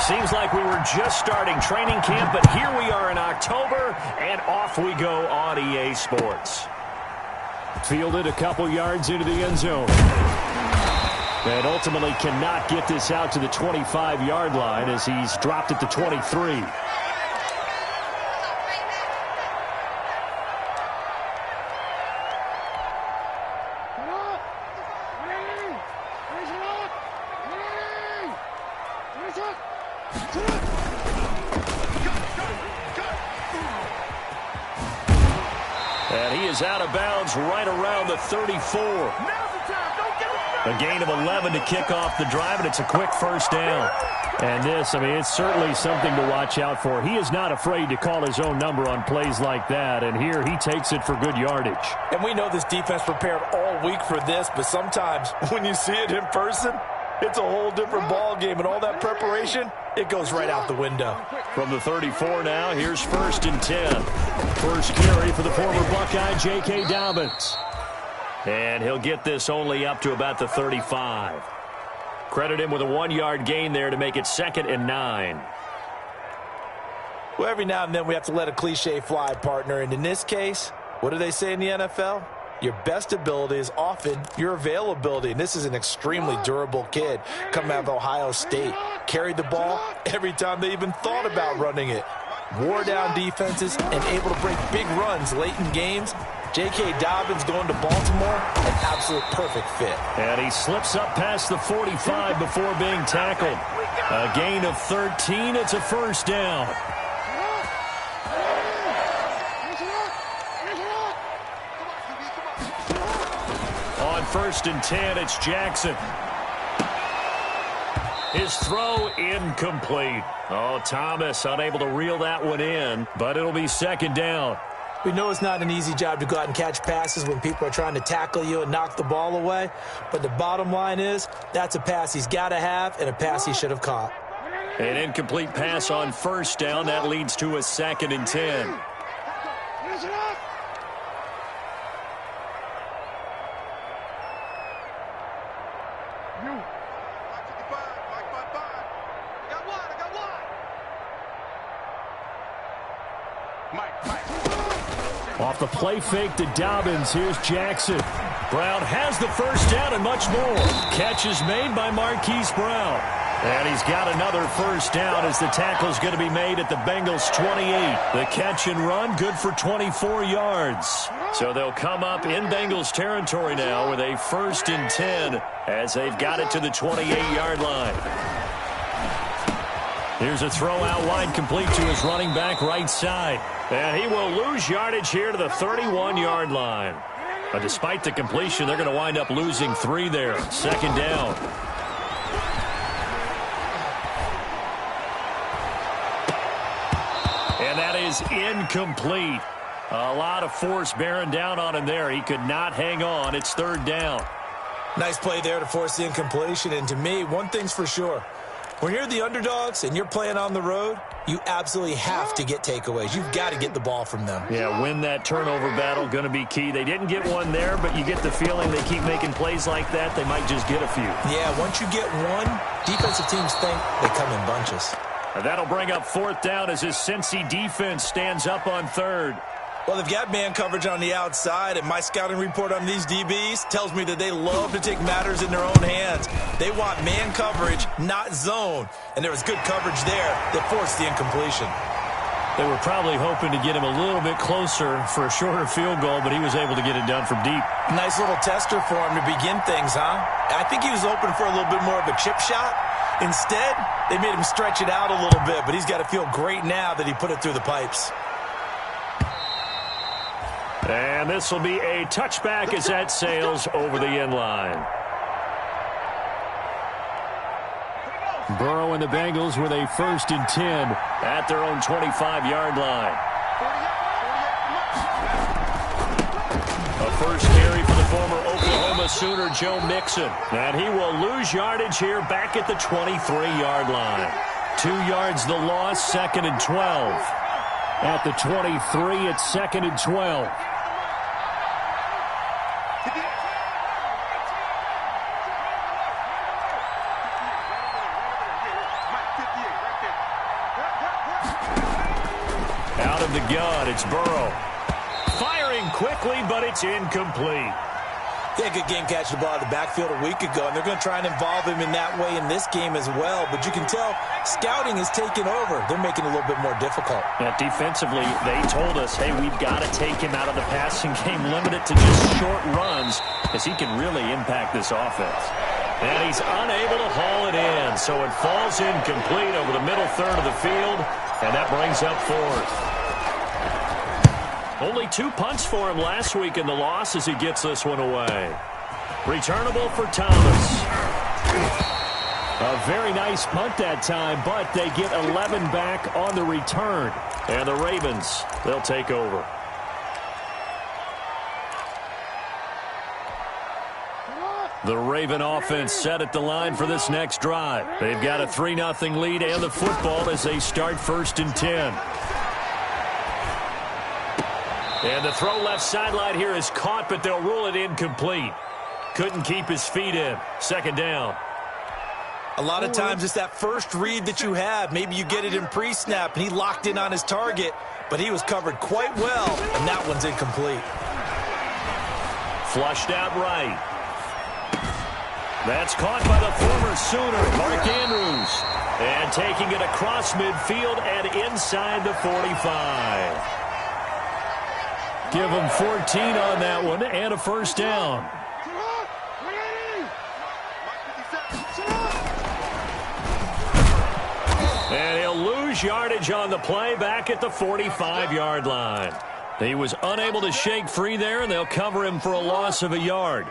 Seems like we were just starting training camp, but here we are in October, and off we go on EA Sports. Fielded a couple yards into the end zone. And ultimately cannot get this out to the 25-yard line as he's dropped at the 23. And he is out of bounds right around the 34. A gain of 11 to kick off the drive, and it's a quick first down. And this, I mean, it's certainly something to watch out for. He is not afraid to call his own number on plays like that, and here he takes it for good yardage. And we know this defense prepared all week for this, but sometimes when you see it in person, it's a whole different ball game, and all that preparation, it goes right out the window. From the 34 now, here's 1st and 10. First carry for the former Buckeye, J.K. Dobbins. And he'll get this only up to about the 35. Credit him with a 1-yard gain there to make it 2nd and 9. Well, every now and then we have to let a cliche fly, partner. And in this case, what do they say in the NFL? Your best ability is often your availability. And this is an extremely durable kid coming out of Ohio State. Carried the ball every time they even thought about running it. Wore down defenses and able to break big runs late in games. J.K. Dobbins going to Baltimore, an absolute perfect fit. And he slips up past the 45 before being tackled. A gain of 13. It's a first down. On 1st and 10, it's Jackson. His throw incomplete. Oh, Thomas unable to reel that one in, but it'll be 2nd down. We know it's not an easy job to go out and catch passes when people are trying to tackle you and knock the ball away. But the bottom line is, that's a pass he's got to have and a pass he should have caught. An incomplete pass on 1st down. That leads to a 2nd and 10. Off the play fake to Dobbins, here's Jackson. Brown has the first down and much more. Catch is made by Marquise Brown. And he's got another first down as the tackle's going to be made at the Bengals 28. The catch and run, good for 24 yards. So they'll come up in Bengals territory now with a 1st and 10 as they've got it to the 28-yard line. Here's a throw out wide, complete to his running back right side. And he will lose yardage here to the 31-yard line. But despite the completion, they're going to wind up losing 3 there. 2nd down. And that is incomplete. A lot of force bearing down on him there. He could not hang on. It's 3rd down. Nice play there to force the incompletion. And to me, one thing's for sure. When you're the underdogs and you're playing on the road, you absolutely have to get takeaways. You've got to get the ball from them. Yeah, win that turnover battle, going to be key. They didn't get one there, but you get the feeling they keep making plays like that, they might just get a few. Yeah, once you get one, defensive teams think they come in bunches. And that'll bring up 4th down as his Cincy defense stands up on 3rd. Well, they've got man coverage on the outside, and my scouting report on these DBs tells me that they love to take matters in their own hands. They want man coverage, not zone. And there was good coverage there that forced the incompletion. They were probably hoping to get him a little bit closer for a shorter field goal, but he was able to get it done from deep. Nice little tester for him to begin things, huh? I think he was open for a little bit more of a chip shot. Instead, they made him stretch it out a little bit, but he's got to feel great now that he put it through the pipes. And this will be a touchback as that sails over the end line. Burrow and the Bengals with a 1st and 10 at their own 25-yard line. A first carry for the former Oklahoma Sooner, Joe Mixon. And he will lose yardage here back at the 23-yard line. 2 yards the loss, 2nd and 12. At the 23, it's 2nd and 12. from the gun. It's Burrow. Firing quickly, but it's incomplete. They had a good game catching the ball out of the backfield a week ago, and they're going to try and involve him in that way in this game as well. But you can tell scouting is taking over. They're making it a little bit more difficult. Yeah, defensively, they told us, hey, we've got to take him out of the passing game, limit it to just short runs, because he can really impact this offense. And he's unable to haul it in, so it falls incomplete over the middle third of the field, and that brings up fourth. Only 2 punts for him last week in the loss as he gets this one away. Returnable for Thomas. A very nice punt that time, but they get 11 back on the return. And the Ravens, they'll take over. The Raven offense set at the line for this next drive. They've got a 3-0 lead and the football as they start 1st and 10. And the throw left sideline here is caught, but they'll rule it incomplete. Couldn't keep his feet in. 2nd down. A lot of times it's that first read that you have. Maybe you get it in pre-snap, and he locked in on his target, but he was covered quite well, and that one's incomplete. Flushed out right. That's caught by the former Sooner, Mark Andrews. And taking it across midfield and inside the 45. Give him 14 on that one and a 1st down. And he'll lose yardage on the play back at the 45-yard line. He was unable to shake free there, and they'll cover him for a loss of a yard.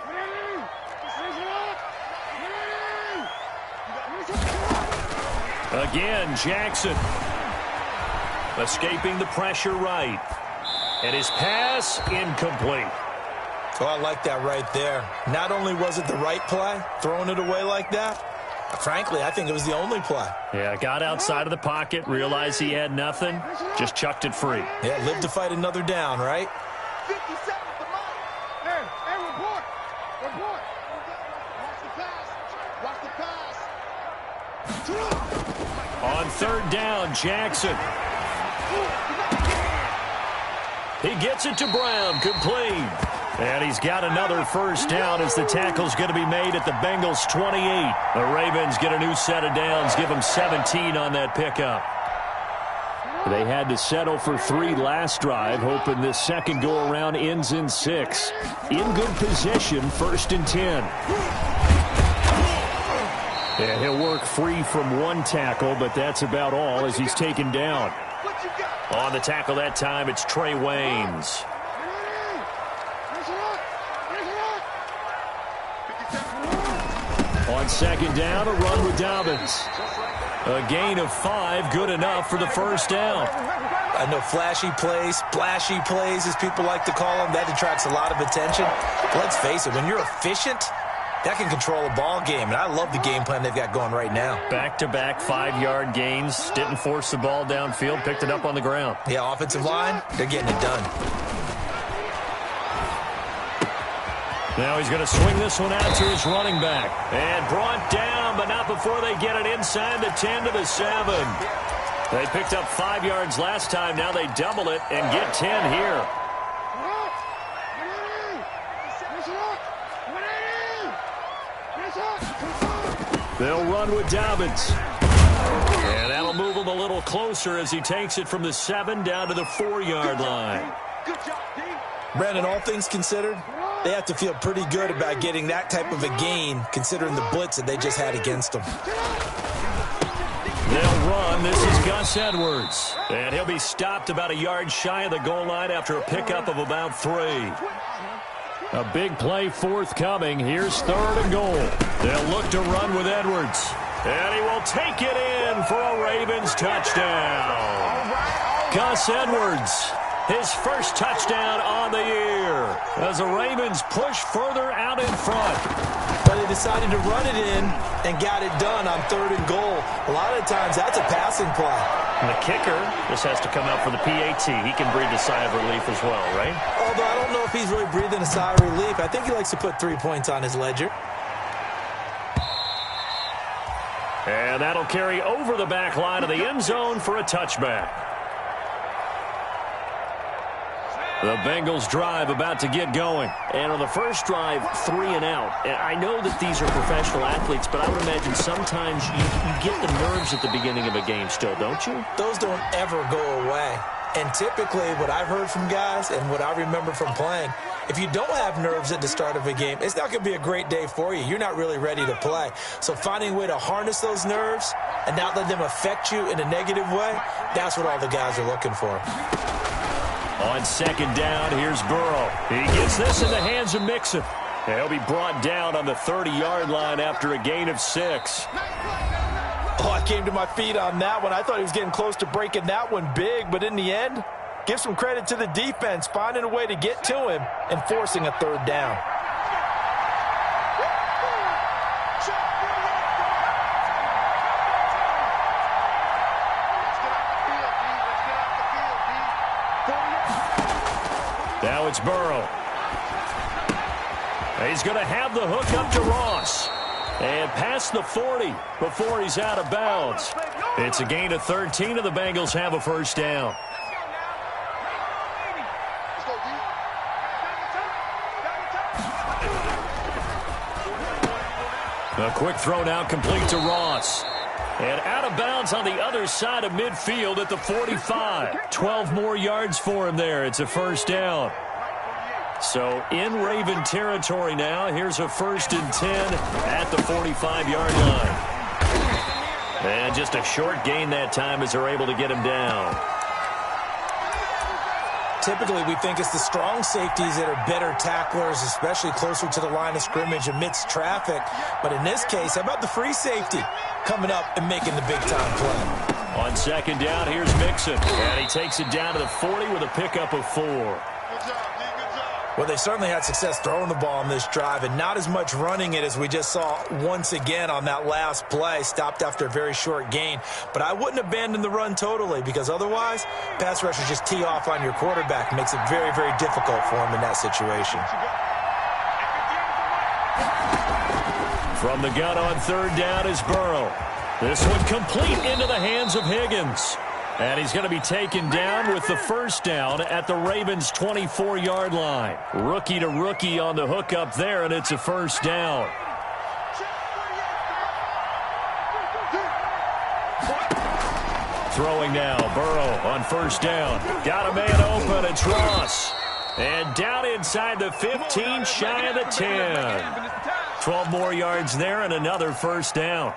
Again, Jackson. Escaping the pressure right. And his pass incomplete. Oh, I like that right there. Not only was it the right play, throwing it away like that, frankly, I think it was the only play. Yeah, got outside of the pocket, realized he had nothing, just chucked it free. Yeah, live to fight another down, right? 50 seconds to mine. Hey, report. Report. Watch the pass. On 3rd down, Jackson. He gets it to Brown, complete. And he's got another 1st down as the tackle's going to be made at the Bengals' 28. The Ravens get a new set of downs, give them 17 on that pickup. They had to settle for 3 last drive, hoping this second go-around ends in 6. In good position, 1st and 10. And he'll work free from 1 tackle, but that's about all as he's taken down. On the tackle that time, it's Trey Waynes. On 2nd down, a run with Dobbins. A gain of 5, good enough for the 1st down. I know flashy plays, splashy plays, as people like to call them, that attracts a lot of attention. But let's face it, when you're efficient, that can control a ball game, and I love the game plan they've got going right now. Back-to-back 5-yard gains. Didn't force the ball downfield. Picked it up on the ground. Yeah, offensive line, they're getting it done. Now he's going to swing this one out to his running back. And brought down, but not before they get it inside the 10 to the 7. They picked up 5 yards last time. Now they double it and get 10 here. They'll run with Dobbins. And that'll move him a little closer as he takes it from the 7 down to the 4-yard line. Brandon, all things considered, they have to feel pretty good about getting that type of a gain, considering the blitz that they just had against them. They'll run. This is Gus Edwards. And he'll be stopped about a yard shy of the goal line after a pickup of about 3. A big play forthcoming. Here's 3rd and goal. They'll look to run with Edwards. And he will take it in for a Ravens touchdown. Gus Edwards, his first touchdown on the year as the Ravens push further out in front. But they decided to run it in and got it done on 3rd and goal. A lot of times that's a passing play. And the kicker just has to come out for the PAT. He can breathe a sigh of relief as well, right? Although I don't know if he's really breathing a sigh of relief. I think he likes to put 3 points on his ledger. And that'll carry over the back line of the end zone for a touchback. The Bengals drive about to get going. And on the first drive, 3 and out. And I know that these are professional athletes, but I would imagine sometimes you get the nerves at the beginning of a game still, don't you? Those don't ever go away. And typically what I've heard from guys and what I remember from playing, if you don't have nerves at the start of a game, it's not going to be a great day for you. You're not really ready to play. So finding a way to harness those nerves and not let them affect you in a negative way, that's what all the guys are looking for. On second down, here's Burrow. He gets this in the hands of Mixon. He'll be brought down on the 30-yard line after a gain of 6. Oh, I came to my feet on that one. I thought he was getting close to breaking that one big, but in the end, give some credit to the defense, finding a way to get to him and forcing a third down. Now it's Burrow. He's going to have the hook up to Ross. And past the 40 before he's out of bounds. It's a gain of 13, and the Bengals have a first down. A quick throw now complete to Ross. And out of bounds on the other side of midfield at the 45. 12 more yards for him there. It's a first down. So in Raven territory now. Here's a 1st and 10 at the 45-yard line. And just a short gain that time as they're able to get him down. Typically, we think it's the strong safeties that are better tacklers, especially closer to the line of scrimmage amidst traffic. But in this case, how about the free safety coming up and making the big-time play? On second down, here's Mixon. And he takes it down to the 40 with a pickup of 4. Well, they certainly had success throwing the ball on this drive and not as much running it as we just saw once again on that last play. Stopped after a very short gain. But I wouldn't abandon the run totally because otherwise, pass rushers just tee off on your quarterback. Makes it very, very difficult for him in that situation. From the gun on third down is Burrow. This one complete into the hands of Higgins. And he's going to be taken down with the first down at the Ravens' 24-yard line. Rookie to rookie on the hook up there, and it's a first down. Throwing now, Burrow on first down. Got a man open, it's Ross. And down inside the 15, shy of the 10. 12 more yards there and another first down.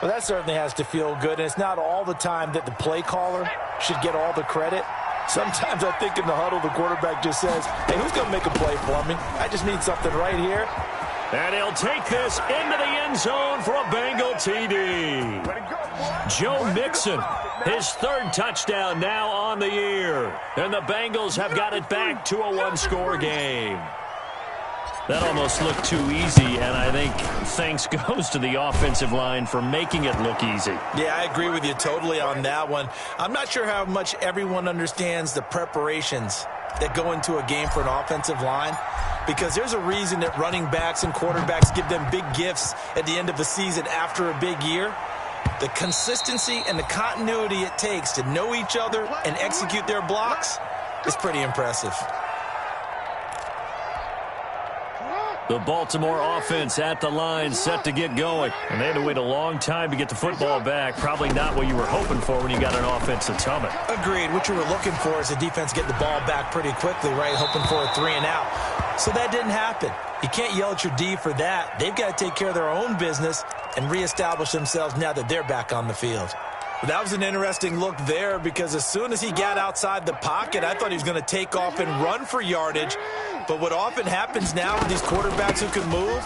Well, that certainly has to feel good, and it's not all the time that the play caller should get all the credit. Sometimes I think in the huddle, the quarterback just says, hey, who's going to make a play for me? I just need something right here. And he'll take this into the end zone for a Bengal TD. Joe Mixon, his 3rd touchdown now on the year. And the Bengals have got it back to a 1-score game. That almost looked too easy, and I think thanks goes to the offensive line for making it look easy. Yeah, I agree with you totally on that one. I'm not sure how much everyone understands the preparations that go into a game for an offensive line, because there's a reason that running backs and quarterbacks give them big gifts at the end of the season after a big year. The consistency and the continuity it takes to know each other and execute their blocks is pretty impressive. The Baltimore offense at the line, set to get going. And they had to wait a long time to get the football back. Probably not what you were hoping for when you got an offense that's humming. Agreed. What you were looking for is the defense get the ball back pretty quickly, right? Hoping for a 3 and out. So that didn't happen. You can't yell at your D for that. They've got to take care of their own business and reestablish themselves now that they're back on the field. That was an interesting look there because as soon as he got outside the pocket, I thought he was going to take off and run for yardage. But what often happens now with these quarterbacks who can move,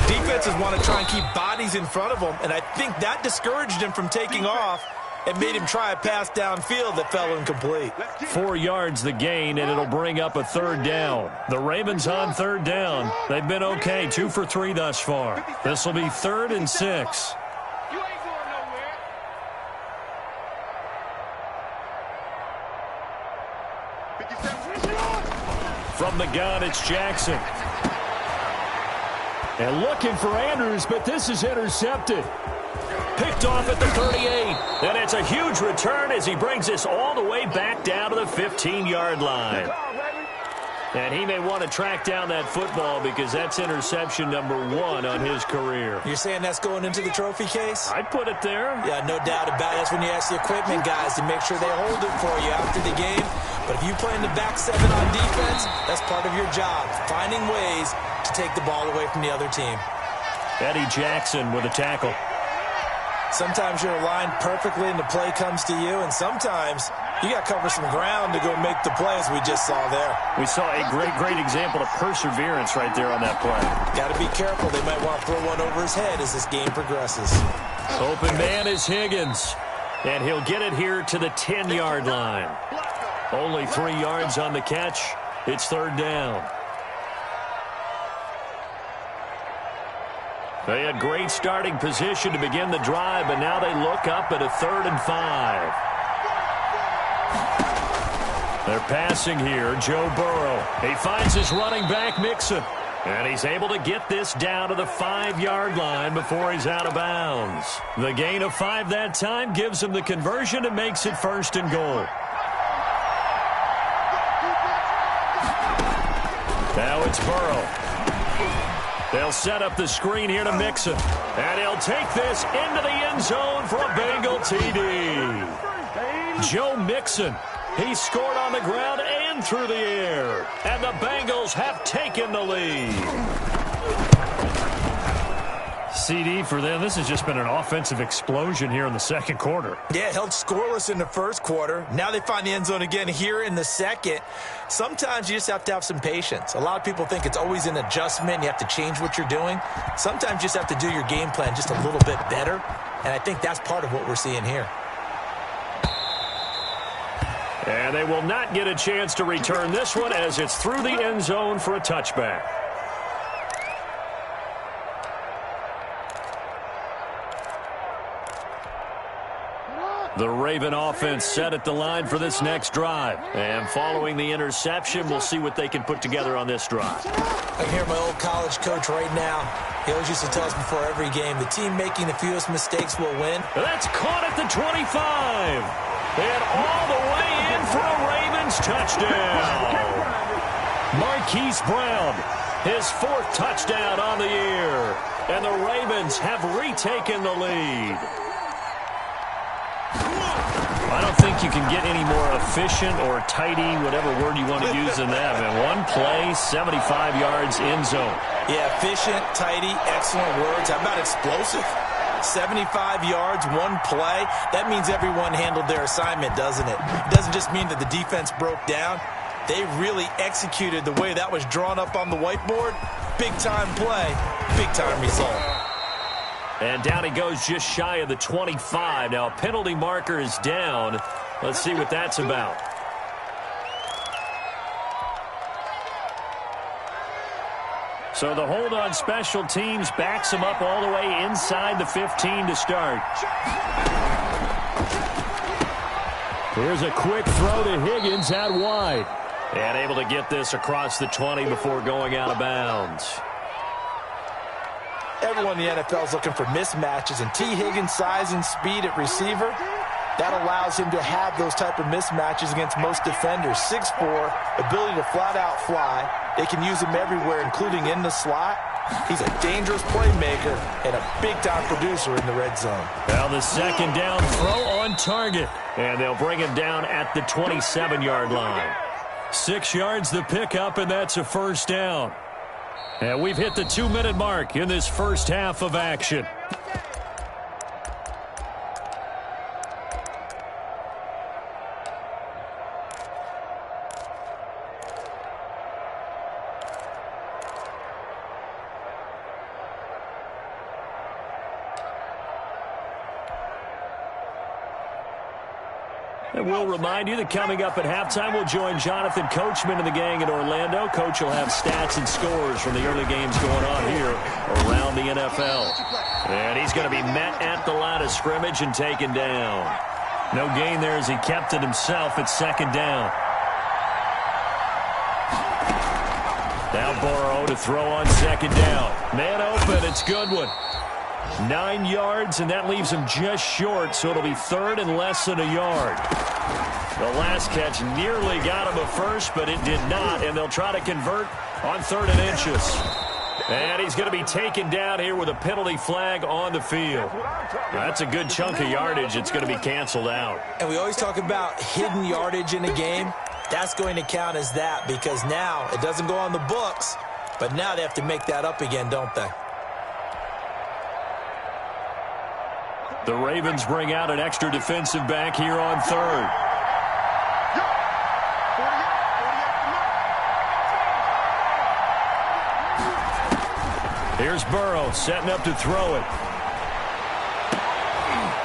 defenses want to try and keep bodies in front of them, and I think that discouraged him from taking off and made him try a pass downfield that fell incomplete. 4 yards the gain, and it'll bring up a 3rd down. The Ravens on 3rd down. They've been okay, 2 for 3 thus far. This will be 3rd and 6. From the gun, it's Jackson. And looking for Andrews, but this is intercepted. picked off at the 38. And it's a huge return as he brings us all the way back down to the 15-yard line. And he may want to track down that football because that's interception number 1 on his career. You're saying that's going into the trophy case? I'd put it there. Yeah, no doubt about it. That's when you ask the equipment guys to make sure they hold it for you after the game. But if you play in the back 7 on defense, that's part of your job, finding ways to take the ball away from the other team. Eddie Jackson with a tackle. Sometimes you're aligned perfectly and the play comes to you, and sometimes you got to cover some ground to go make the play, as we just saw there. We saw a great example of perseverance right there on that play. Got to be careful. They might want to throw one over his head as this game progresses. Open man is Higgins, and he'll get it here to the 10-yard line. Only 3 yards on the catch. It's 3rd down. They had great starting position to begin the drive, but now they look up at a 3rd and 5. They're passing here. Joe Burrow. He finds his running back, Mixon. And he's able to get this down to the 5-yard line before he's out of bounds. The gain of 5 that time gives him the conversion and makes it 1st and goal. Now it's Burrow. They'll set up the screen here to Mixon. And he'll take this into the end zone for a Bengal TD. Joe Mixon. He scored on the ground and through the air. And the Bengals have taken the lead. CD for them. This has just been an offensive explosion here in the 2nd quarter. Yeah, held scoreless in the 1st quarter. Now they find the end zone again here in the 2nd. Sometimes you just have to have some patience. A lot of people think it's always an adjustment. You have to change what you're doing. Sometimes you just have to do your game plan just a little bit better. And I think that's part of what we're seeing here. And they will not get a chance to return this one as it's through the end zone for a touchback. The Raven offense set at the line for this next drive. And following the interception, we'll see what they can put together on this drive. I can hear my old college coach right now. He always used to tell us before every game, the team making the fewest mistakes will win. That's caught at the 25. And all the way in for a Ravens touchdown. Marquise Brown, his 4th touchdown on the year. And the Ravens have retaken the lead. I don't think you can get any more efficient or tidy, whatever word you want to use than that. I mean, 1 play, 75 yards in zone. Yeah, efficient, tidy, excellent words. How about explosive? 75 yards, 1 play. That means everyone handled their assignment, doesn't it? It doesn't just mean that the defense broke down. They really executed the way that was drawn up on the whiteboard. Big-time play, big-time result. And down he goes just shy of the 25. Now a penalty marker is down. Let's see what that's about. So the hold on special teams backs him up all the way inside the 15 to start. Here's a quick throw to Higgins out wide. And able to get this across the 20 before going out of bounds. Everyone in the NFL is looking for mismatches, and T. Higgins' size and speed at receiver, that allows him to have those type of mismatches against most defenders. 6'4", ability to flat-out fly. They can use him everywhere, including in the slot. He's a dangerous playmaker and a big-time producer in the red zone. Now the 2nd down throw on target, and they'll bring him down at the 27-yard line. 6 yards the pickup, and that's a 1st down. And we've hit the 2-minute mark in this first half of action. And we'll remind you that coming up at halftime, we'll join Jonathan Coachman and the gang in Orlando. Coach will have stats and scores from the early games going on here around the NFL. And he's going to be met at the line of scrimmage and taken down. No gain there as he kept it himself at 2nd down. Now Burrow to throw on 2nd down. Man open, it's Goodwin. 9 yards, and that leaves him just short, so it'll be third and less than a yard. The last catch nearly got him a first, but it did not, and they'll try to convert on 3rd and inches. And he's going to be taken down here with a penalty flag on the field. That's a good chunk of yardage. It's going to be canceled out. And we always talk about hidden yardage in a game. That's going to count as that because now it doesn't go on the books, but now they have to make that up again, don't they? The Ravens bring out an extra defensive back here on 3rd. Here's Burrow setting up to throw it.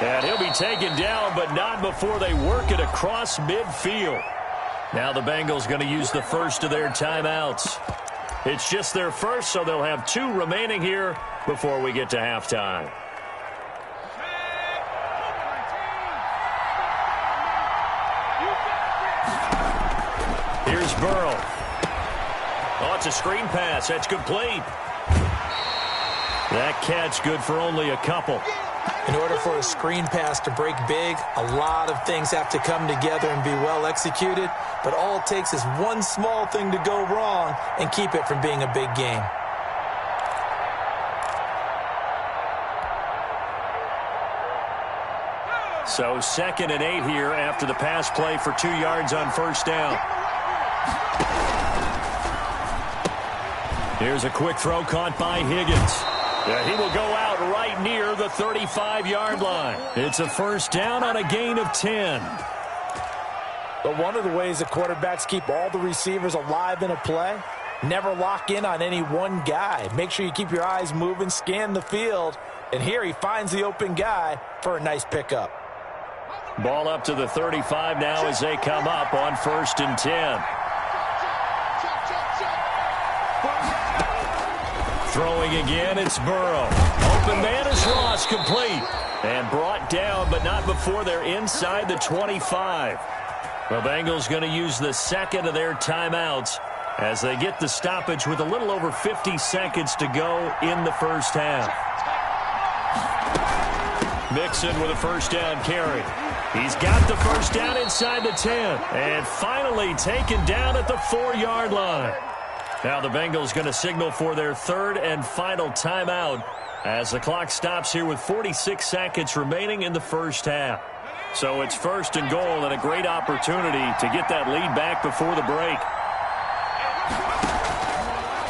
And he'll be taken down, but not before they work it across midfield. Now the Bengals going to use the first of their timeouts. It's just their first, so they'll have 2 remaining here before we get to halftime. Here's Burrow. Oh, it's a screen pass. That's complete. That catch good for only a couple. In order for a screen pass to break big, a lot of things have to come together and be well executed, but all it takes is one small thing to go wrong and keep it from being a big game. So 2nd and 8 here after the pass play for 2 yards on first down. Here's a quick throw caught by Higgins. Yeah, he will go out right near the 35-yard line. It's a first down on a gain of 10. But one of the ways that quarterbacks keep all the receivers alive in a play, never lock in on any one guy. Make sure you keep your eyes moving, scan the field, and here he finds the open guy for a nice pickup. Ball up to the 35 now as they come up on 1st and 10. Throwing again, it's Burrow. Open man is Ross, complete. And brought down, but not before they're inside the 25. The Bengals going to use the 2nd of their timeouts as they get the stoppage with a little over 50 seconds to go in the first half. Mixon with a first down carry. He's got the first down inside the 10. And finally taken down at the 4-yard line. Now the Bengals going to signal for their 3rd and final timeout as the clock stops here with 46 seconds remaining in the first half. So it's 1st and goal and a great opportunity to get that lead back before the break.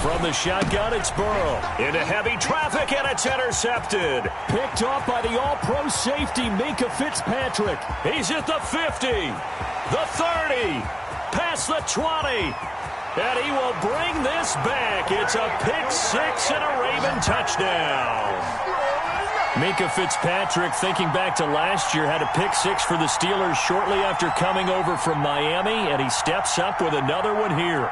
From the shotgun, it's Burrow. Into heavy traffic, and it's intercepted. Picked off by the all-pro safety, Minkah Fitzpatrick. He's at the 50, the 30, past the 20. And he will bring this back. It's a pick-6 and a Raven touchdown. Minkah Fitzpatrick, thinking back to last year, had a pick-6 for the Steelers shortly after coming over from Miami, and he steps up with another one here.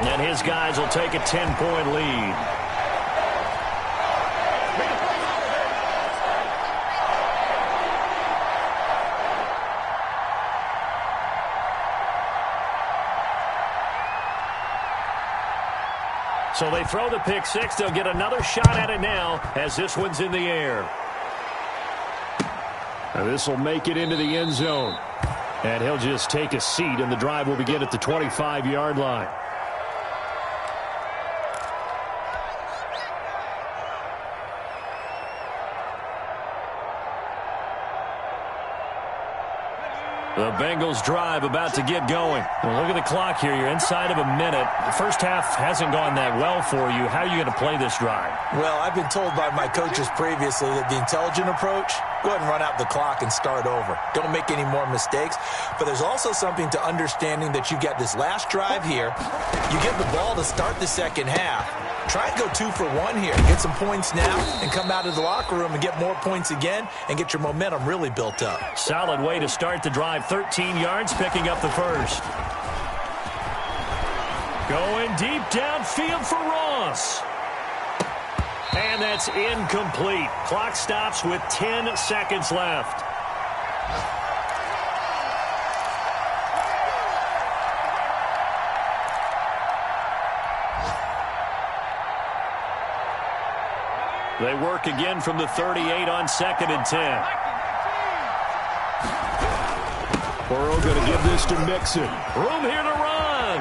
And his guys will take a 10-point lead. So they throw the pick-6. They'll get another shot at it now as this one's in the air. Now this will make it into the end zone. And he'll just take a seat, and the drive will begin at the 25-yard line. The Bengals drive about to get going. Well, look at the clock here. You're inside of a minute. The first half hasn't gone that well for you. How are you going to play this drive? Well, I've been told by my coaches previously that the intelligent approach, go ahead and run out the clock and start over. Don't make any more mistakes. But there's also something to understanding that you've got this last drive here. You get the ball to start the second half. Try and go 2 for 1 here. Get some points now and come out of the locker room and get more points again and get your momentum really built up. Solid way to start the drive. 13 yards, picking up the first. Going deep downfield for Ross. And that's incomplete. Clock stops with 10 seconds left. They work again from the 38 on 2nd and 10. Burrow going to give this to Mixon. Room here to run.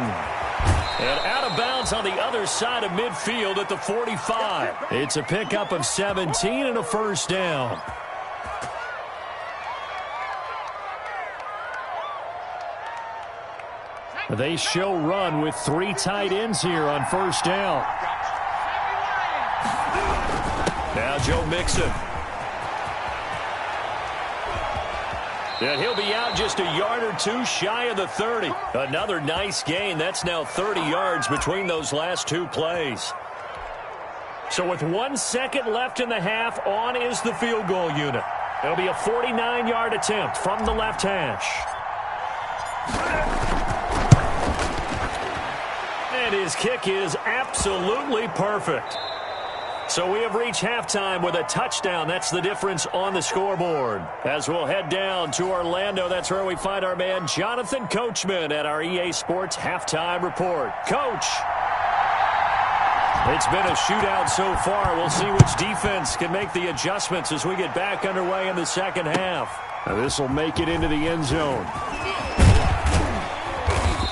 And out of bounds on the other side of midfield at the 45. It's a pickup of 17 and a first down. They show run with 3 tight ends here on first down. Now Joe Mixon. And he'll be out just a yard or two shy of the 30. Another nice gain. That's now 30 yards between those last 2 plays. So with 1 second left in the half, on is the field goal unit. It'll be a 49-yard attempt from the left hash. And his kick is absolutely perfect. So we have reached halftime with a touchdown. That's the difference on the scoreboard. As we'll head down to Orlando, that's where we find our man Jonathan Coachman at our EA Sports Halftime Report. Coach, it's been a shootout so far. We'll see which defense can make the adjustments as we get back underway in the second half. Now this will make it into the end zone.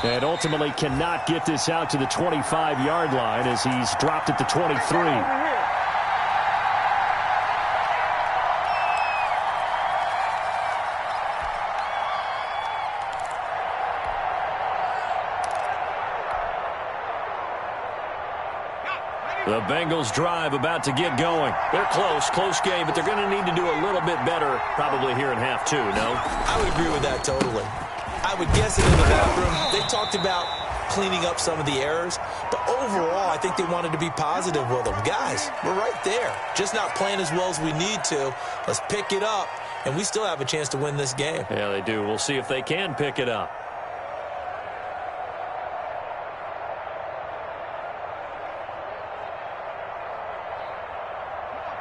And ultimately cannot get this out to the 25-yard line as he's dropped at the 23. The Bengals drive about to get going. They're close game, but they're going to need to do a little bit better probably here in half 2, no? I would agree with that totally. I would guess it in the bathroom. They talked about cleaning up some of the errors, but overall, I think they wanted to be positive with them. Guys, we're right there. Just not playing as well as we need to. Let's pick it up, and we still have a chance to win this game. Yeah, they do. We'll see if they can pick it up.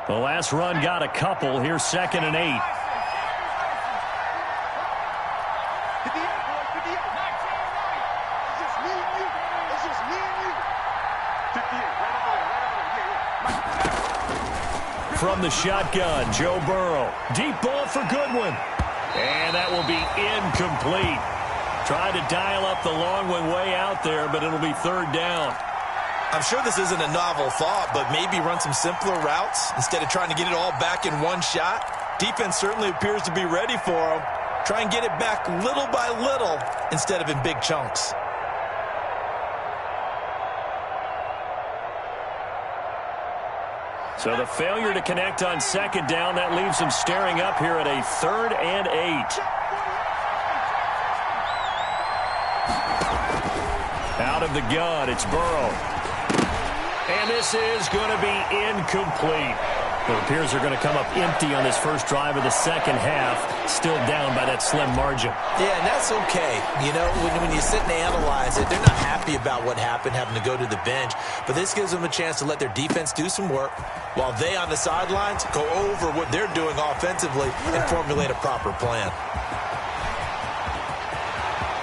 The last run got a couple. Here's 2nd and 8. From the shotgun, Joe Burrow. Deep ball for Goodwin. And that will be incomplete. Tried to dial up the long one way out there, but it'll be 3rd down. I'm sure this isn't a novel thought, but maybe run some simpler routes instead of trying to get it all back in one shot. Defense certainly appears to be ready for them. Try and get it back little by little instead of in big chunks. So the failure to connect on 2nd down, that leaves them staring up here at a 3rd and 8. Out of the gun, it's Burrow. And this is going to be incomplete. It appears they're going to come up empty on this first drive of the second half, still down by that slim margin. Yeah, and that's okay. You know, when you sit and analyze it, they're not happy about what happened, having to go to the bench. But this gives them a chance to let their defense do some work while they on the sidelines go over what they're doing offensively and formulate a proper plan.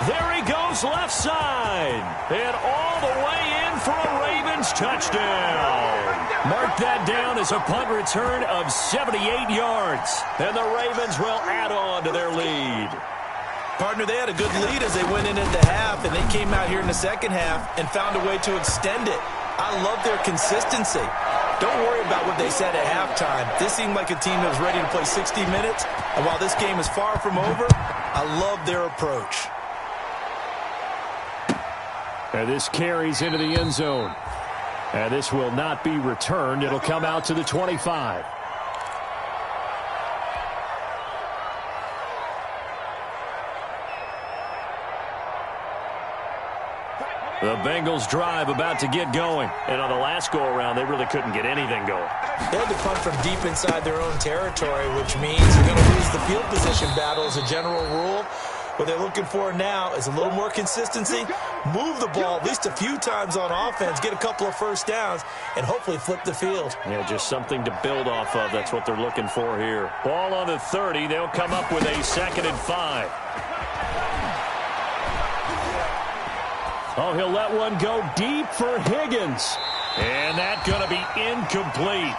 There he goes left side. And all the way in for a Ravens touchdown. Mark that down as a punt return of 78 yards. And the Ravens will add on to their lead. Partner, they had a good lead as they went into half, and they came out here in the second half and found a way to extend it. I love their consistency. Don't worry about what they said at halftime. This seemed like a team that was ready to play 60 minutes. And while this game is far from over, I love their approach. And this carries into the end zone. And this will not be returned. It'll come out to the 25. The Bengals drive about to get going. And on the last go-around, they really couldn't get anything going. They had to punt from deep inside their own territory, which means they're going to lose the field position battle as a general rule. What they're looking for now is a little more consistency, move the ball at least a few times on offense, get a couple of first downs, and hopefully flip the field. Yeah, just something to build off of. That's what they're looking for here. Ball on the 30. They'll come up with a 2nd and 5. Oh, he'll let one go deep for Higgins. And that's going to be incomplete.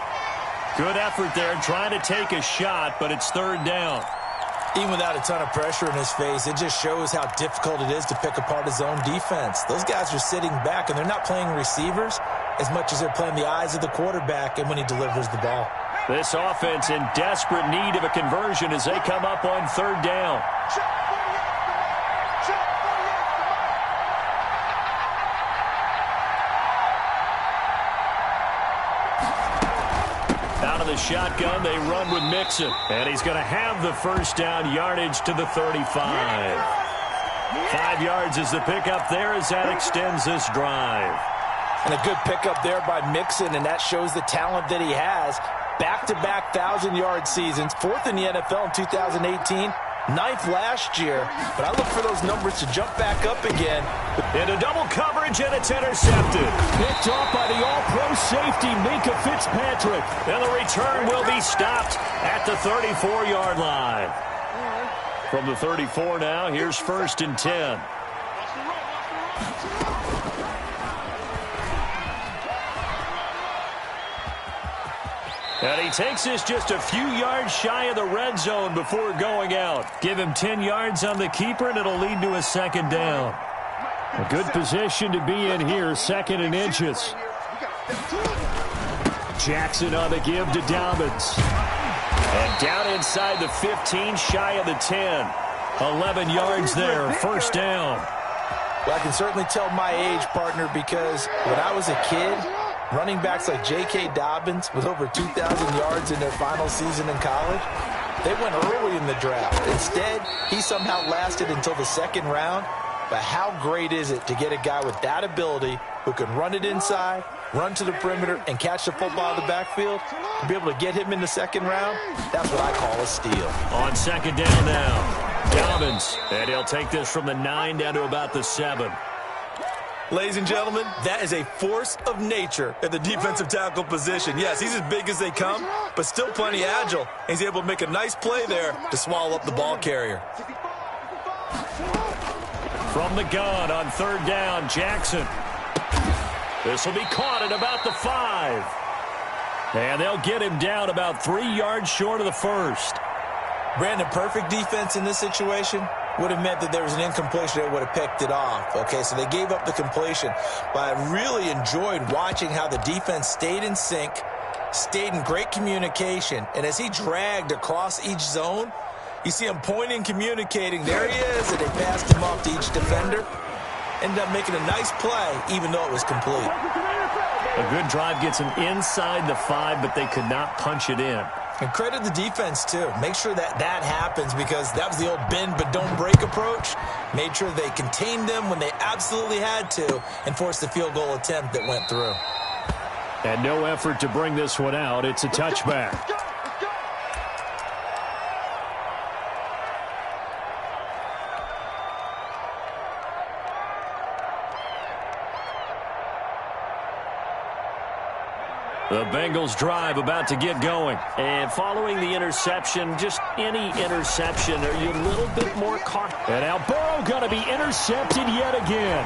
Good effort there, trying to take a shot, but it's third down. Even without a ton of pressure in his face, it just shows how difficult it is to pick apart his own defense. Those guys are sitting back, and they're not playing receivers as much as they're playing the eyes of the quarterback and when he delivers the ball. This offense in desperate need of a conversion as they come up on third down. Out of the shotgun, they run with Mixon. And he's going to have the first down yardage to the 35. 5 yards is the pickup there as that extends this drive. And a good pickup there by Mixon, and that shows the talent that he has. Back-to-back 1,000-yard seasons, 4th in the NFL in 2018, 9th last year. But I look for those numbers to jump back up again. Into double coverage, and it's intercepted. Picked off by the all-pro safety, Minka Fitzpatrick. And the return will be stopped at the 34-yard line. From the 34 now, here's 1st and 10. And he takes this just a few yards shy of the red zone before going out. Give him 10 yards on the keeper, and it'll lead to a second down. A good position to be in here, 2nd and inches. Jackson on the give to Dobbins. And down inside the 15, shy of the 10. 11 yards there, 1st down. Well, I can certainly tell my age, partner, because when I was a kid, running backs like J.K. Dobbins with over 2,000 yards in their final season in college, they went early in the draft. Instead, he somehow lasted until the 2nd round. But how great is it to get a guy with that ability who can run it inside, run to the perimeter, and catch the football in the backfield? To be able to get him in the 2nd round, that's what I call a steal. On 2nd down now, Dobbins. And he'll take this from the 9 down to about the 7. Ladies and gentlemen, that is a force of nature at the defensive tackle position. Yes, he's as big as they come, but still plenty agile. He's able to make a nice play there to swallow up the ball carrier. From the gun on 3rd down, Jackson. This will be caught at about the 5. And they'll get him down about 3 yards short of the 1st. Brandon, perfect defense in this situation would have meant that there was an incompletion that would have picked it off. Okay, so they gave up the completion. But I really enjoyed watching how the defense stayed in sync, stayed in great communication. And as he dragged across each zone, you see him pointing, communicating. There he is, and they passed him off to each defender. Ended up making a nice play, even though it was complete. A good drive gets him inside the 5, but they could not punch it in. And credit the defense, too. Make sure that that happens because that was the old bend but don't break approach. Made sure they contained them when they absolutely had to and forced the field goal attempt that went through. And no effort to bring this one out. It's a touchback. The Bengals drive about to get going. And following the interception, just any interception, are you a little bit more cautious? And now Burrow going to be intercepted yet again.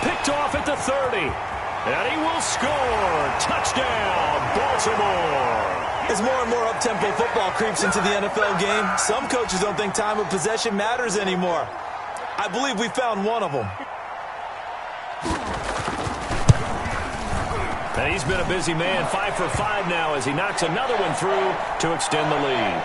Picked off at the 30. And he will score. Touchdown, Baltimore. As more and more up-tempo football creeps into the NFL game, some coaches don't think time of possession matters anymore. I believe we found one of them. And he's been a busy man, 5 for 5 now as he knocks another one through to extend the lead.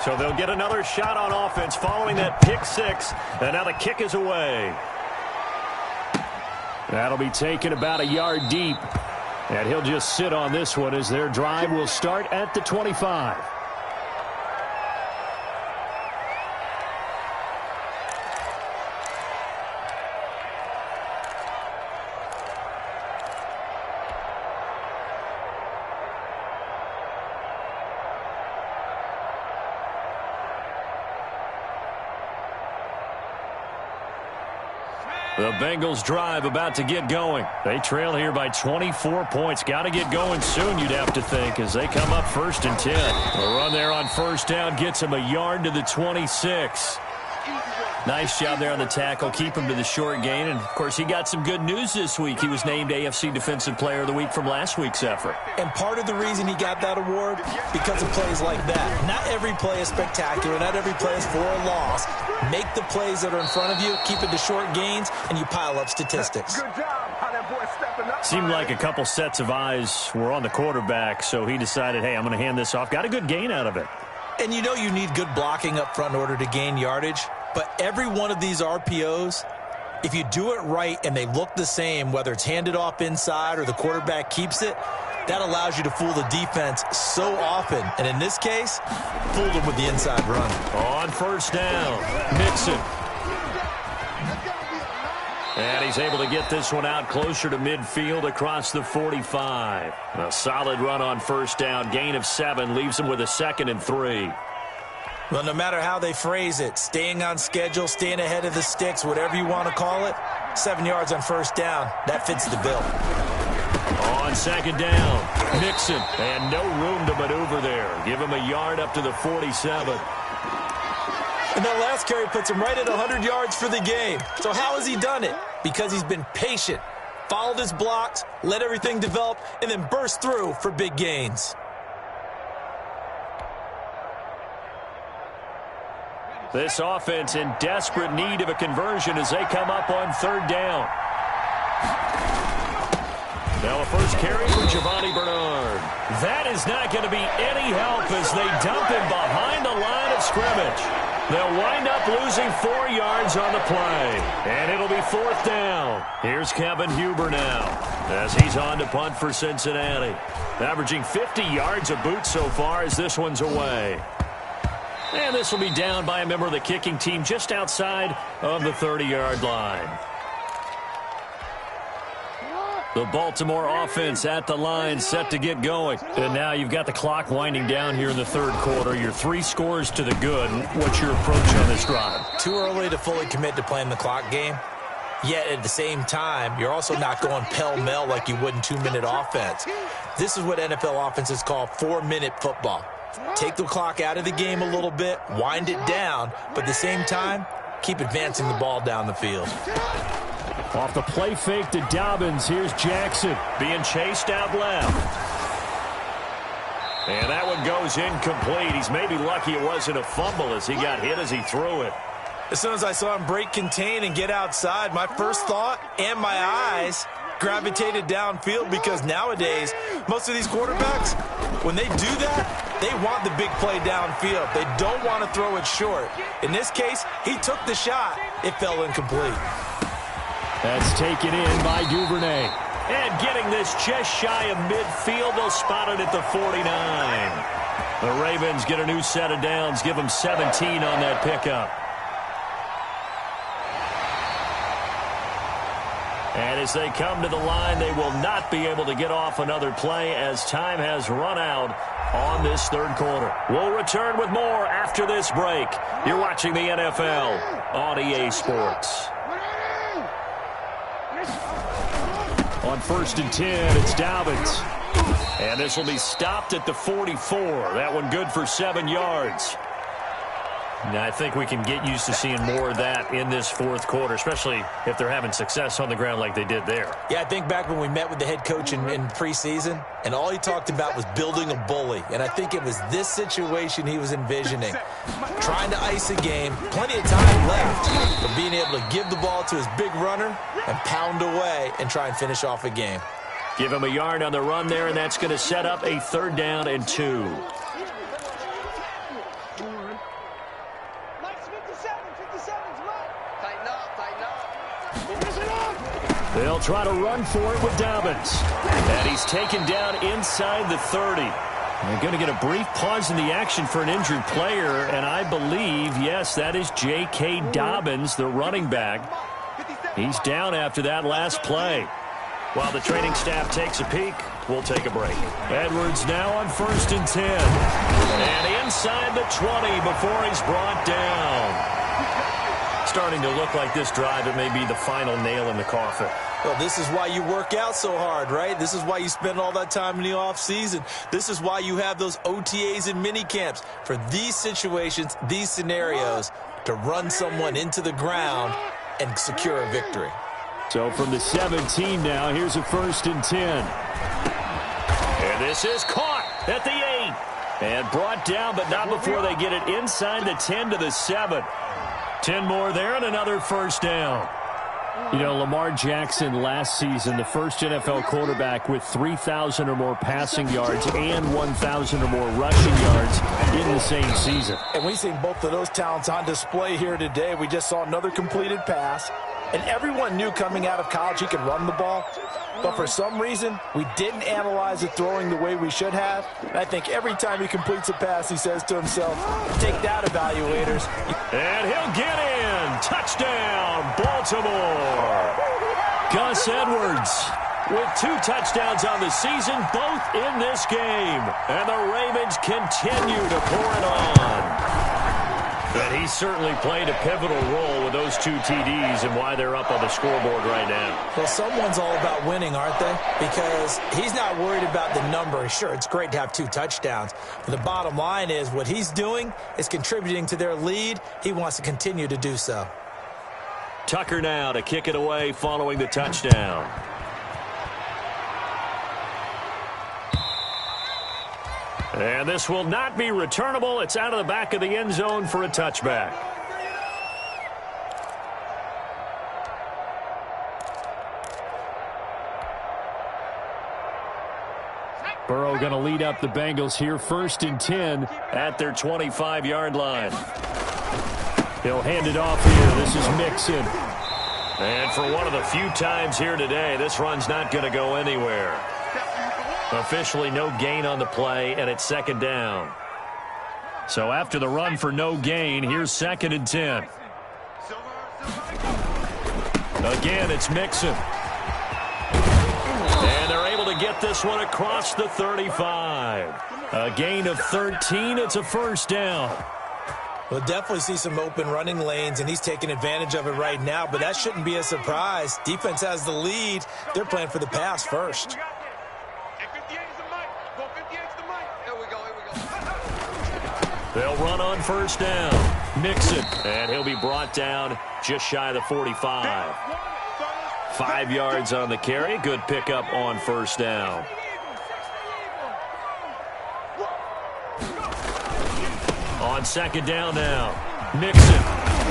So they'll get another shot on offense following that pick 6, and now the kick is away. That'll be taken about a yard deep. And he'll just sit on this one as their drive will start at the 25. The Bengals drive about to get going. They trail here by 24 points. Got to get going soon, you'd have to think, as they come up 1st and 10. The run there on 1st down gets him a yard to the 26. Nice job there on the tackle. Keep him to the short gain. And, of course, he got some good news this week. He was named AFC Defensive Player of the Week from last week's effort. And part of the reason he got that award, because of plays like that. Not every play is spectacular. Not every play is for a loss. Make the plays that are in front of you, keep it to short gains, and you pile up statistics. Good job. How that boy stepping up. Seemed like a couple sets of eyes were on the quarterback, so he decided, hey, I'm going to hand this off. Got a good gain out of it. And you know you need good blocking up front in order to gain yardage. But every one of these RPOs, if you do it right and they look the same, whether it's handed off inside or the quarterback keeps it, that allows you to fool the defense so often. And in this case, fooled them with the inside run. On 1st down, Mixon. And he's able to get this one out closer to midfield across the 45. A solid run on 1st down. Gain of 7 leaves him with a 2nd and 3. Well, no matter how they phrase it, staying on schedule, staying ahead of the sticks, whatever you want to call it, 7 yards on 1st down, that fits the bill. On 2nd down, Mixon, and no room to maneuver there. Give him a yard up to the 47. And that last carry puts him right at 100 yards for the game. So how has he done it? Because he's been patient, followed his blocks, let everything develop, and then burst through for big gains. This offense in desperate need of a conversion as they come up on 3rd down. Now a first carry from Giovanni Bernard. That is not going to be any help as they dump him behind the line of scrimmage. They'll wind up losing 4 yards on the play. And it'll be 4th down. Here's Kevin Huber now as he's on to punt for Cincinnati. Averaging 50 yards a boot so far as this one's away. And this will be down by a member of the kicking team just outside of the 30-yard line. The Baltimore offense at the line, set to get going. And now you've got the clock winding down here in the 3rd quarter. You're 3 scores to the good. What's your approach on this drive? Too early to fully commit to playing the clock game. Yet at the same time, you're also not going pell-mell like you would in 2-minute offense. This is what NFL offenses call 4-minute football. Take the clock out of the game a little bit, wind it down, but at the same time, keep advancing the ball down the field. Off the play fake to Dobbins, here's Jackson being chased out left. And that one goes incomplete. He's maybe lucky it wasn't a fumble as he got hit as he threw it. As soon as I saw him break contain and get outside, my first thought and my eyes gravitated downfield, because nowadays, most of these quarterbacks, when they do that, they want the big play downfield. They don't want to throw it short. In this case, he took the shot. It fell incomplete. That's taken in by Duvernay. And getting this just shy of midfield, they'll spot it at the 49. The Ravens get a new set of downs, give them 17 on that pickup. And as they come to the line, they will not be able to get off another play as time has run out on this 3rd quarter. We'll return with more after this break. You're watching the NFL on EA Sports. On 1st and 10, it's Dobbins. And this will be stopped at the 44. That one good for 7 yards. Now, I think we can get used to seeing more of that in this 4th quarter, especially if they're having success on the ground like they did there. Yeah, I think back when we met with the head coach in preseason, and all he talked about was building a bully. And I think it was this situation he was envisioning. Trying to ice a game, plenty of time left, but being able to give the ball to his big runner and pound away and try and finish off a game. Give him a yard on the run there, and that's going to set up a 3rd down and 2. They'll try to run for it with Dobbins. And he's taken down inside the 30. They're going to get a brief pause in the action for an injured player, and I believe, yes, that is J.K. Dobbins, the running back. He's down after that last play. While the training staff takes a peek, we'll take a break. Edwards now on 1st and 10. And inside the 20 before he's brought down. Starting to look like this drive, it may be the final nail in the coffin. Well, this is why you work out so hard, right? This is why you spend all that time in the offseason. This is why you have those OTAs and mini camps for these situations, these scenarios, to run someone into the ground and secure a victory. So from the 17 now, here's a 1st and 10. And this is caught at the 8. And brought down, but not before they get it inside the 10 to the 7. 10 more there and another 1st down. You know, Lamar Jackson last season, the first NFL quarterback with 3,000 or more passing yards and 1,000 or more rushing yards in the same season. And we've seen both of those talents on display here today. We just saw another completed pass. And everyone knew coming out of college he could run the ball. But for some reason, we didn't analyze the throwing the way we should have. And I think every time he completes a pass, he says to himself, take that, evaluators. And he'll get in. Touchdown, Baltimore. Gus Edwards with 2 touchdowns on the season, both in this game. And the Ravens continue to pour it on. But he certainly played a pivotal role with those 2 TDs and why they're up on the scoreboard right now. Well, someone's all about winning, aren't they? Because he's not worried about the number. Sure, it's great to have 2 touchdowns. But the bottom line is what he's doing is contributing to their lead. He wants to continue to do so. Tucker now to kick it away following the touchdown. And this will not be returnable. It's out of the back of the end zone for a touchback. Burrow going to lead up the Bengals here, 1st and 10 at their 25-yard line. He'll hand it off here. This is Mixon. And for one of the few times here today, this run's not going to go anywhere. Officially no gain on the play, and it's 2nd down. So after the run for no gain, here's 2nd and 10. Again, it's Mixon. And they're able to get this one across the 35. A gain of 13. It's a 1st down. We'll definitely see some open running lanes, and he's taking advantage of it right now, but that shouldn't be a surprise. Defense has the lead. They're playing for the pass first. They'll run on 1st down. Mixon, and he'll be brought down just shy of the 45. 5 yards on the carry. Good pickup on 1st down. On 2nd down now. Mixon.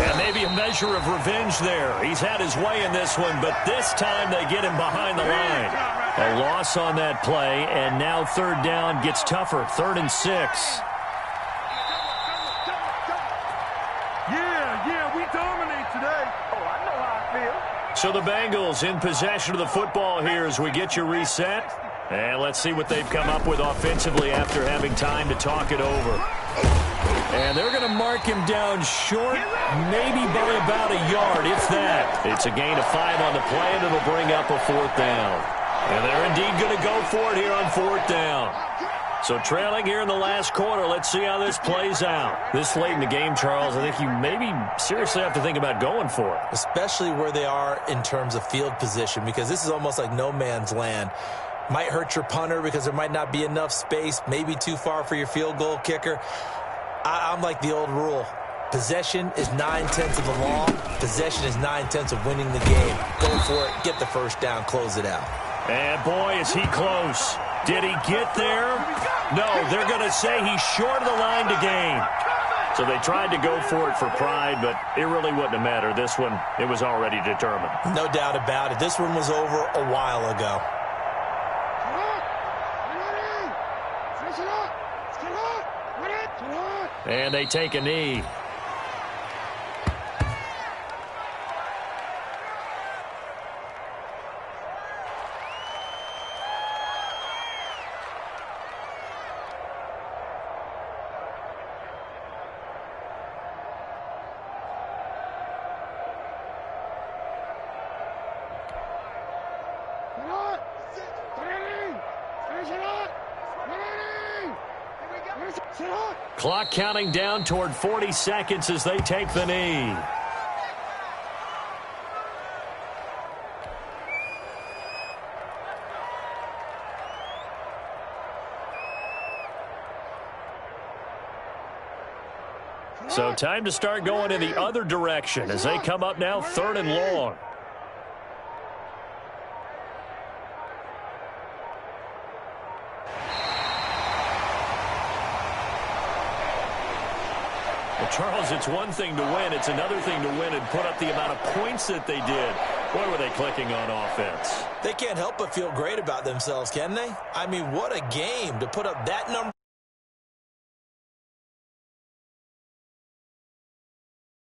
And maybe a measure of revenge there. He's had his way in this one, but this time they get him behind the line. A loss on that play, and now 3rd down gets tougher. 3rd and 6. So the Bengals in possession of the football here as we get you reset. And let's see what they've come up with offensively after having time to talk it over. And they're going to mark him down short, maybe by about a yard, if that. It's a gain of 5 on the play, and it'll bring up a 4th down. And they're indeed going to go for it here on 4th down. So trailing here in the last quarter, let's see how this plays out. This late in the game, Charles, I think you maybe seriously have to think about going for it. Especially where they are in terms of field position, because this is almost like no man's land. Might hurt your punter because there might not be enough space, maybe too far for your field goal kicker. I'm like the old rule. Possession is 9/10 of the law. Possession is 9/10 of winning the game. Go for it, get the 1st down, close it out. And boy, is he close. Did he get there? No, they're going to say he's short of the line to gain. So they tried to go for it for pride, but it really wouldn't have mattered. This one, it was already determined. No doubt about it. This one was over a while ago. And they take a knee. Clock counting down toward 40 seconds as they take the knee. So time to start going in the other direction as they come up now 3rd and long. Well, Charles, it's one thing to win. It's another thing to win and put up the amount of points that they did. Boy, were they clicking on offense. They can't help but feel great about themselves, can they? I mean, what a game to put up that number.